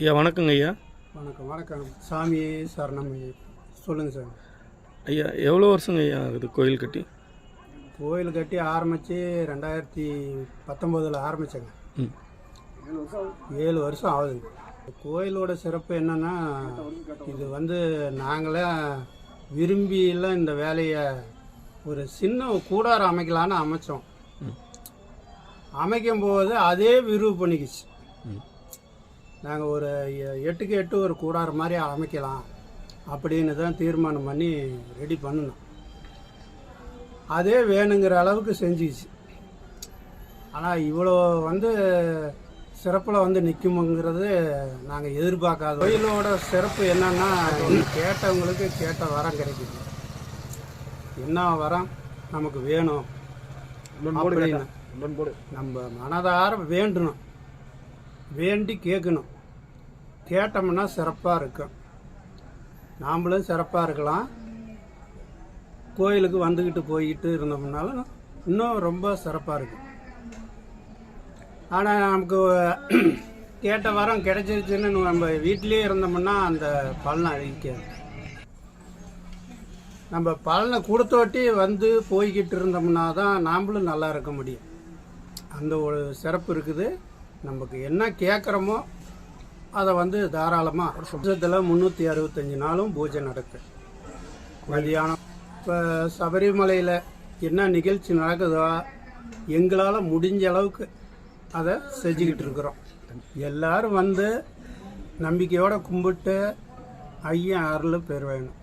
ஐயா வணக்கங்க ஐயா. வணக்கம் வணக்கம். சாமி சரணம் ஐயா. சொல்லுங்கள் சார். ஐயா எவ்வளோ வருஷங்க ஐயா ஆகுது கோயில் கட்டி? கோயில் கட்டி ஆரம்பித்து 2019 ஆரம்பித்தேங்க. 7 வருஷம் ஆகுதுங்க. கோயிலோட சிறப்பு என்னென்னா, இது நாங்களே விரும்பியெல்லாம் இந்த வேலையை ஒரு சின்ன கூடாரம் அமைக்கலான்னு அமைச்சோம். அமைக்கும் போது அதே விரிவு பண்ணிக்கிச்சு. நாங்கள் ஒரு 8க்கு 8 ஒரு கூடாரம் மாதிரி அமைக்கலாம் அப்படின்னு தான் தீர்மானம் பண்ணி ரெடி பண்ணினோம். அதே வேணுங்கிற அளவுக்கு செஞ்சிச்சு. ஆனால் இவ்வளோ சிறப்பில் நிற்குமுங்கிறது நாங்கள் எதிர்பார்க்காத. கோயிலோட சிறப்பு என்னன்னா, கேட்டவங்களுக்கு கேட்ட வரம் கிடைக்குது. என்ன வரம் நமக்கு வேணும் அப்படின்னு நம்ம மனதார வேண்டணும், வேண்டி கேட்கணும். கேட்டோம்னா சிறப்பாக இருக்கும், நாம்ளும் சிறப்பாக இருக்கலாம். கோயிலுக்கு வந்துக்கிட்டு போய்கிட்டு இருந்தோம்னாலும் இன்னும் ரொம்ப சிறப்பாக இருக்கும். ஆனால் நமக்கு கேட்ட வரம் கிடைச்சிருச்சுன்னு நம்ம வீட்டிலே இருந்தோம்னா அந்த பலனை அழிக்காது. நம்ம பலனை கொடுத்தோட்டி போய்கிட்டு இருந்தோம்னா தான் நாம்ளும் நல்லா இருக்க முடியும். அந்த ஒரு சிறப்பு இருக்குது. நமக்கு என்ன கேட்குறோமோ அதை தாராளமாக வருஷத்தில் 365 நாளும் பூஜை நடக்குது. மதியானம் இப்போ சபரிமலையில் என்ன நிகழ்ச்சி நடக்குதோ எங்களால் முடிஞ்ச அளவுக்கு அதை செஞ்சுக்கிட்டு இருக்கிறோம். எல்லோரும் நம்பிக்கையோடு கும்பிட்டு ஐயா அருள் பெற வேணும்.